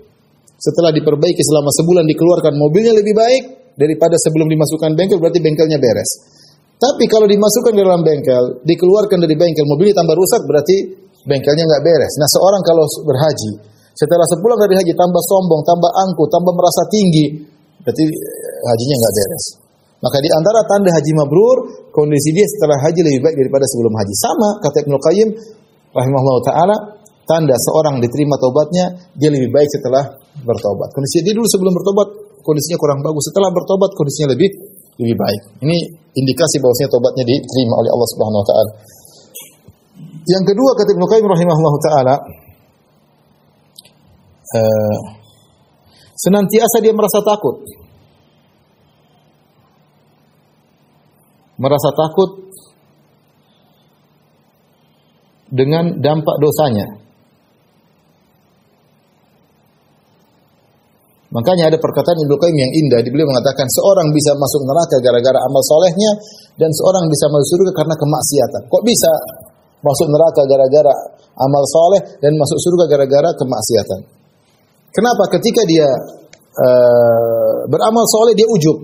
setelah diperbaiki selama sebulan dikeluarkan, mobilnya lebih baik daripada sebelum dimasukkan bengkel, berarti bengkelnya beres. Tapi kalau dimasukkan ke dalam bengkel, dikeluarkan dari bengkel, mobilnya tambah rusak, berarti bengkelnya nggak beres. Nah, seorang kalau berhaji, setelah sepulang dari haji tambah sombong, tambah angkuh, tambah merasa tinggi, berarti hajinya nggak beres. Maka di antara tanda haji mabrur, kondisi dia setelah haji lebih baik daripada sebelum haji. Sama kata Ibnu Qayyim rahimahullah taala, tanda seorang diterima taubatnya, dia lebih baik setelah bertobat. Kondisi dia dulu sebelum bertobat kondisinya kurang bagus, setelah bertobat kondisinya lebih baik. Ini indikasi bahwasanya taubatnya diterima oleh Allah Subhanahu wa taala. Yang kedua kata Ibnu Qayyim rahimahullah taala, senantiasa dia merasa takut. Merasa takut dengan dampak dosanya. Makanya ada perkataan Ibnu Qayyim yang indah, beliau mengatakan seorang bisa masuk neraka gara-gara amal solehnya dan seorang bisa masuk surga karena kemaksiatan. Kok bisa masuk neraka gara-gara amal soleh dan masuk surga gara-gara kemaksiatan? Kenapa? Ketika dia beramal soleh dia ujub,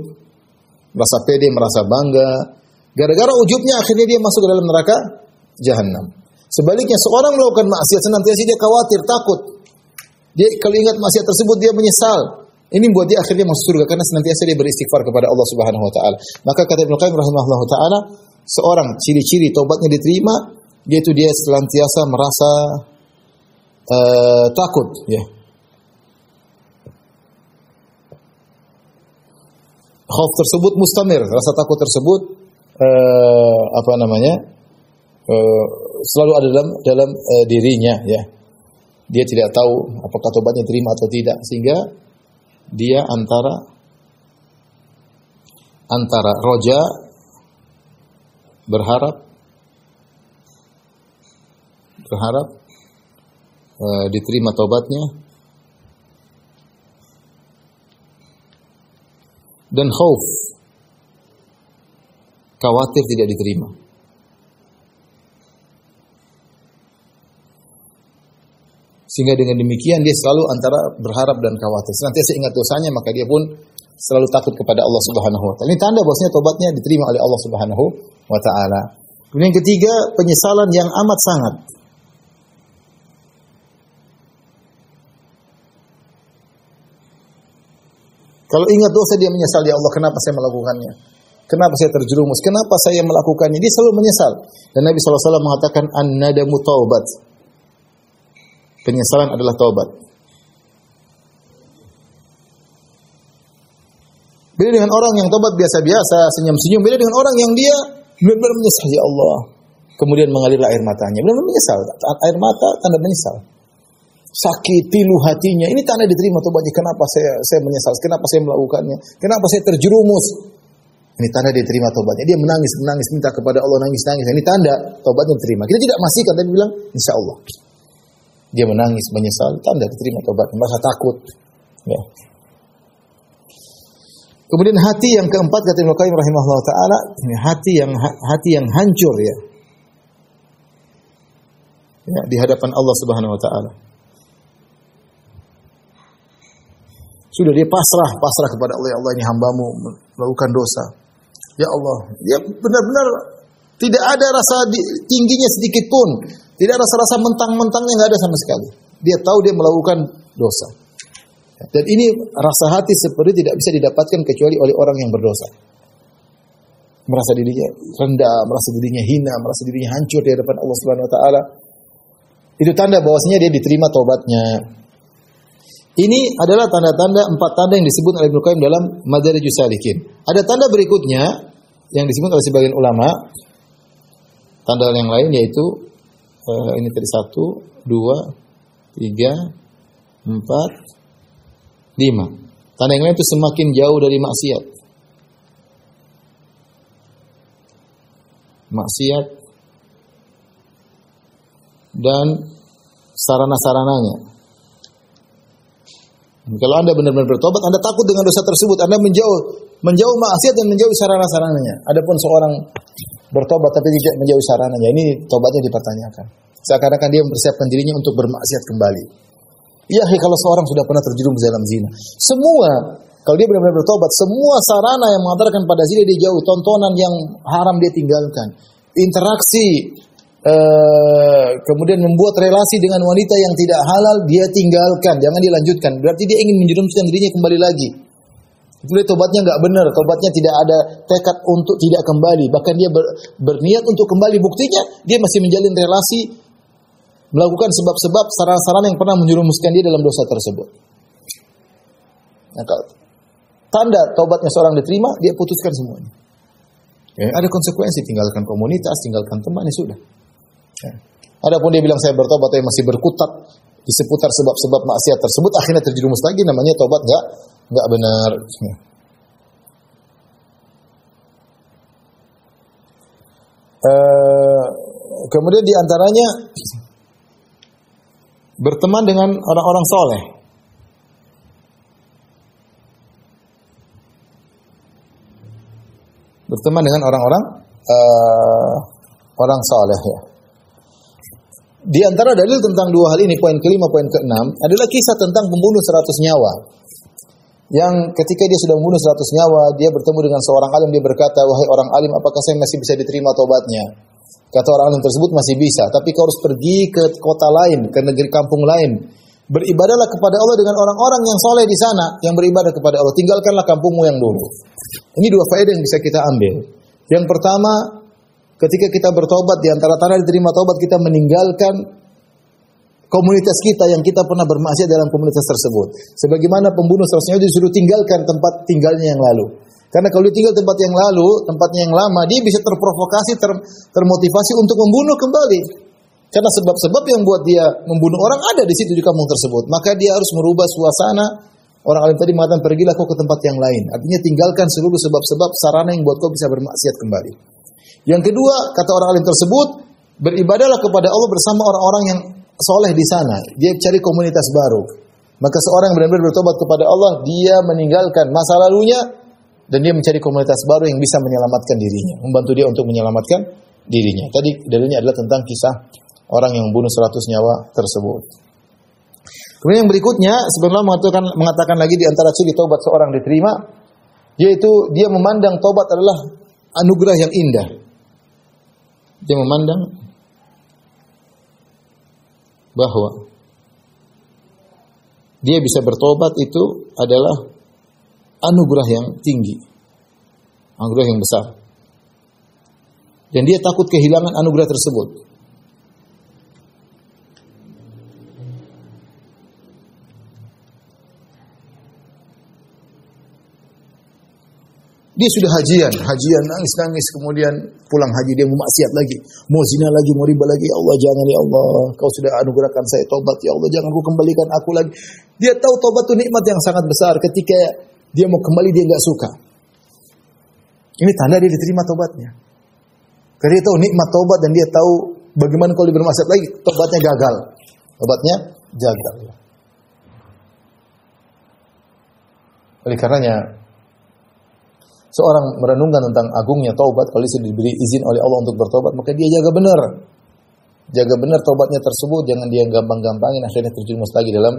merasa pede, merasa bangga. Gara-gara ujubnya akhirnya dia masuk ke dalam neraka jahanam. Sebaliknya seorang melakukan maksiat senantiasa dia khawatir, takut. Dia kalau ingat maksiat tersebut dia menyesal. Ini membuat dia akhirnya masuk surga karena senantiasa dia beristighfar kepada Allah Subhanahu wa taala. Maka kata Ibnu Qayyim rahimahullahu taala, seorang ciri-ciri taubatnya diterima yaitu dia senantiasa merasa takut, ya. Khauf tersebut mustamir, rasa takut tersebut selalu ada dalam dirinya, ya. Dia tidak tahu apakah tobatnya diterima atau tidak, sehingga dia antara roja, berharap diterima tobatnya, dan khauf, khawatir tidak diterima. Sehingga dengan demikian dia selalu antara berharap dan khawatir. Senantiasa ingat dosanya, maka dia pun selalu takut kepada Allah Subhanahu wa taala. Ini tanda bahwasanya tobatnya diterima oleh Allah Subhanahu wa taala. Kemudian yang ketiga, penyesalan yang amat sangat. Kalau ingat dosa dia menyesal, ya Allah, kenapa saya melakukannya? Kenapa saya terjerumus? Kenapa saya melakukannya? Dia selalu menyesal. Dan Nabi SAW mengatakan, an-nadamu taubat. Penyesalan adalah taubat. Beda dengan orang yang taubat biasa-biasa, senyum-senyum. Beda dengan orang yang dia benar-benar menyesal, ya Allah. Kemudian mengalirlah air matanya. Benar-benar menyesal. Air mata tanda menyesal. Sakit, pilu hatinya. Ini tanda diterima taubatnya. Kenapa saya menyesal? Kenapa saya melakukannya? Kenapa saya terjerumus? Ini tanda diterima taubatnya. Dia menangis minta kepada Allah, nangis. Ini tanda taubatnya diterima. Kita tidak pastikan, tapi bilang insya Allah. dia menangis, menyesal, tanda diterima tobat, merasa takut. Ya. Kemudian hati yang keempat kata Ibnu Qayyim rahimahullah taala, ini hati yang hancur ya. Ya, di hadapan Allah Subhanahu wa taala. Sudah dia pasrah kepada Allah, ya Allah ini hambamu melakukan dosa. Ya Allah, dia benar-benar tidak ada rasa tingginya sedikit pun, tidak ada rasa mentang-mentangnya, enggak ada sama sekali. Dia tahu dia melakukan dosa. Dan ini rasa hati seperti tidak bisa didapatkan kecuali oleh orang yang berdosa. Merasa dirinya rendah, merasa dirinya hina, merasa dirinya hancur di hadapan Allah Subhanahu wa taala. Itu tanda bahwasanya dia diterima taubatnya. Ini adalah tanda-tanda, 4 tanda yang disebut oleh Ibnu Qayyim dalam Madarijus Salikin. Ada tanda berikutnya yang disebut oleh sebagian ulama. Tanda yang lain yaitu ini tadi 1, 2, 3, 4, 5. Tanda yang lain itu semakin jauh dari maksiat. Maksiat dan sarana-sarananya. Kalau Anda benar-benar bertobat, Anda takut dengan dosa tersebut, Anda menjauh maksiat dan menjauh sarana-sarananya. Adapun seorang bertobat tapi tidak menjauh sarananya, ini tobatnya dipertanyakan. Seakan-akan dia mempersiapkan dirinya untuk bermaksiat kembali. Ya, kalau seorang sudah pernah terjerumus dalam zina, kalau dia benar-benar bertobat, semua sarana yang mengantarkan pada zina dia jauh, tontonan yang haram dia tinggalkan, interaksi, kemudian membuat relasi dengan wanita yang tidak halal dia tinggalkan, jangan dilanjutkan. Berarti dia ingin menjerumuskan dirinya kembali lagi. Itu tobatnya enggak benar, tobatnya tidak ada tekad untuk tidak kembali, bahkan dia berniat untuk kembali. Buktinya dia masih menjalin relasi, melakukan sebab-sebab sarana-sarana yang pernah menjerumuskan dia dalam dosa tersebut. Nah, tanda tobatnya seorang diterima, dia putuskan semuanya. Ya, ada konsekuensi, tinggalkan komunitas, tinggalkan teman, ya sudah. Ya. Adapun dia bilang saya bertobat tapi masih berkutat di seputar sebab-sebab maksiat tersebut, akhirnya terjerumus lagi, namanya tobat enggak benar. Ya. Kemudian di antaranya berteman dengan orang-orang soleh. Berteman dengan orang-orang orang soleh ya. Di antara dalil tentang 2 hal ini, poin kelima, poin keenam, adalah kisah tentang pembunuh 100 nyawa. Yang ketika dia sudah membunuh 100 nyawa, dia bertemu dengan seorang alim, dia berkata, wahai orang alim, apakah saya masih bisa diterima tobatnya? Kata orang alim tersebut, masih bisa, tapi kau harus pergi ke kota lain, ke negeri kampung lain. Beribadahlah kepada Allah dengan orang-orang yang soleh di sana, yang beribadah kepada Allah. Tinggalkanlah kampungmu yang dulu. Ini 2 faedah yang bisa kita ambil. Yang pertama, ketika kita bertobat, di antara tanda diterima tobat, kita meninggalkan komunitas kita yang kita pernah bermaksiat dalam komunitas tersebut. Sebagaimana pembunuh 100 nyawa disuruh tinggalkan tempat tinggalnya yang lalu. Karena kalau dia tinggal tempat yang lalu, tempatnya yang lama, dia bisa terprovokasi, termotivasi untuk membunuh kembali. Karena sebab-sebab yang buat dia membunuh orang ada di situ di kampung tersebut. Maka dia harus merubah suasana. Orang alim tadi mengatakan, pergilah kau ke tempat yang lain. Artinya tinggalkan seluruh sebab-sebab sarana yang buat kau bisa bermaksiat kembali. Yang kedua, kata orang alim tersebut, beribadahlah kepada Allah bersama orang-orang yang soleh di sana. Dia cari komunitas baru. Maka seorang yang benar-benar bertobat kepada Allah, dia meninggalkan masa lalunya dan dia mencari komunitas baru yang bisa menyelamatkan dirinya, membantu dia untuk menyelamatkan dirinya. Tadi dalilnya adalah tentang kisah orang yang membunuh 100 nyawa tersebut. Kemudian yang berikutnya, sebenarnya mengatakan lagi di antara ciri taubat seorang diterima, yaitu dia memandang taubat adalah anugerah yang indah. Dia memandang bahwa dia bisa bertobat itu adalah anugerah yang tinggi, anugerah yang besar. Dan dia takut kehilangan anugerah tersebut. Dia sudah hajian nangis, kemudian pulang haji dia mau maksiat lagi, mau zina lagi, mau riba lagi. Ya Allah, jangan ya Allah, kau sudah anugerahkan saya tobat, ya Allah, jangan kau kembalikan aku lagi. Dia tahu tobat itu nikmat yang sangat besar. Ketika dia mau kembali dia enggak suka. Ini tanda dia diterima tobatnya. Karena dia tahu nikmat tobat dan dia tahu bagaimana kalau dia bermaksiat lagi, tobatnya gagal. Tobatnya jaga. Oleh karenanya, seorang merenungkan tentang agungnya taubat, kalau dia diberi izin oleh Allah untuk bertobat, maka dia jaga benar. Jaga benar taubatnya tersebut, jangan dia gampang-gampangin akhirnya terjerumus lagi dalam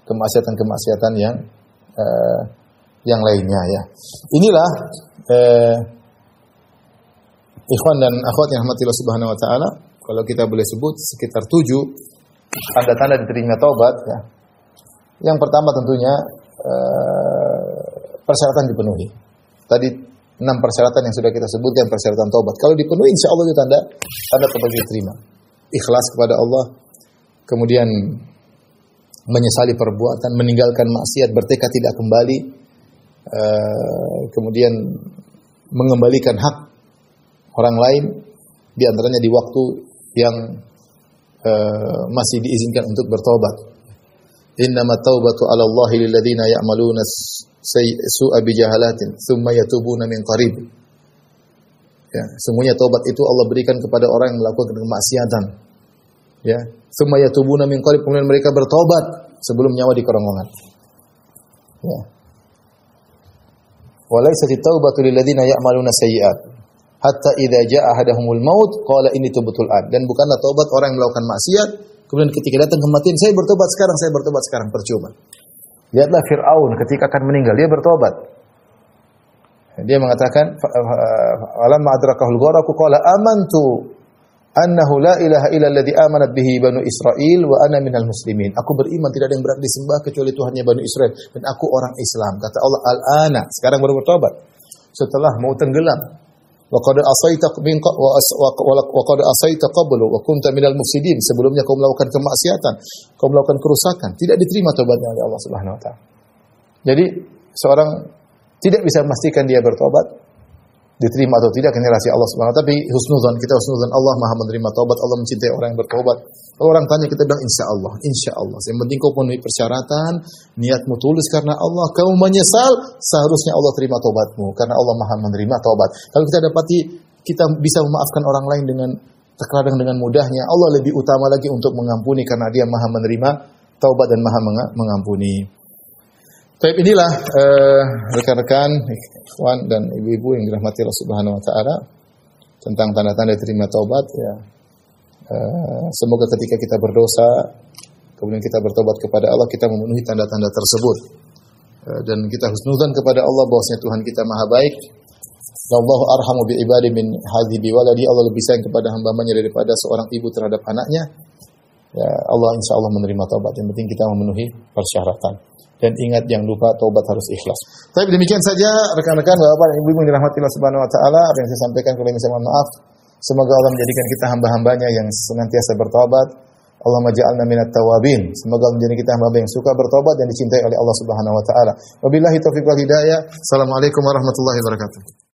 kemaksiatan-kemaksiatan yang lainnya ya. Inilah ikhwan dan akhwat yang rahmati Allah Subhanahu wa taala, kalau kita boleh sebut sekitar 7 tanda-tanda diterima taubat ya. Yang pertama tentunya persyaratan dipenuhi. Tadi 6 persyaratan yang sudah kita sebutkan persyaratan taubat. Kalau dipenuhi insyaallah itu tanda taubat diterima. Ikhlas kepada Allah, kemudian menyesali perbuatan, meninggalkan maksiat, bertekad tidak kembali, kemudian mengembalikan hak orang lain, di antaranya di waktu yang masih diizinkan untuk bertobat. Innamat taubatu 'ala Allahi lil ladzina ya'maluna su'a bi jahalatin tsumma yatubuna min qarib. Ya, semuanya taubat itu Allah berikan kepada orang yang melakukan kemaksiatan. Ya, tsumma yatubuna min qarib, kemudian mereka bertobat sebelum nyawa di kerongkongan. Ya. Walaysat at-taubatu lil ladzina ya'maluna sayyi'at hatta idza jaa ahaduhumul maut qala inni tubtul an. Dan bukanlah taubat orang yang melakukan maksiat kemudian ketika datang kematian, saya bertobat sekarang, percuma. Lihatlah Fir'aun ketika akan meninggal, dia bertobat. Dia mengatakan, alamma adrakahul gharaqu qala amantu annahu la ilaha illa alladhi amanat bihi banu Israil wa ana minal muslimin. Aku beriman tidak ada yang berhak disembah kecuali Tuhannya Bani Israel dan aku orang Islam. Kata Allah, al-ana, sekarang baru bertobat. Setelah mau tenggelam. Wa qad asaita qablu wa kunta minal mufsidin. Sebelumnya kau melakukan kemaksiatan, kau melakukan kerusakan, tidak diterima taubatnya oleh Allah Subhanahu wa taala. Jadi seorang tidak bisa memastikan dia bertobat diterima atau tidak, ini rahasia Allah Subhanahu wa taala. Tapi husnudzon, kita husnudzon Allah Maha menerima taubat, Allah mencintai orang yang bertobat. Kalau orang tanya kita bilang insyaallah. Yang penting kau penuhi persyaratan, niatmu tulus karena Allah, kau menyesal, seharusnya Allah terima taubatmu karena Allah Maha menerima taubat. Kalau kita dapati kita bisa memaafkan orang lain terkadang dengan mudahnya, Allah lebih utama lagi untuk mengampuni karena Dia Maha menerima taubat dan Maha mengampuni. Baik, inilah rekan-rekan, ikhwan dan ibu-ibu yang dirahmati Allah Subhanahu wa taala tentang tanda-tanda terima taubat ya. Semoga ketika kita berdosa kemudian kita bertobat kepada Allah, kita memenuhi tanda-tanda tersebut. Dan kita husnudzan kepada Allah bahwasanya Tuhan kita Maha baik. Wallahu arhamu bi ibadi min hadhi bi waladi. Allah lebih sayang kepada hamba-Nya daripada seorang ibu terhadap anaknya. Ya, Allah insyaallah menerima taubat. Yang penting kita memenuhi persyaratan. Dan ingat, jangan lupa taubat harus ikhlas. Tapi demikian saja rekan-rekan, Bapak dan Ibu yang dirahmati Allah Subhanahu wa taala, apa yang saya sampaikan kalau saya mohon maaf. Semoga Allah menjadikan kita hamba-hambanya yang senantiasa bertobat. Allahumma ja'alna minat tawabin. Semoga Allah menjadikan kita hamba yang suka bertobat dan dicintai oleh Allah Subhanahu wa taala. Wabillahi taufiq wal hidayah. Assalamualaikum warahmatullahi wabarakatuh.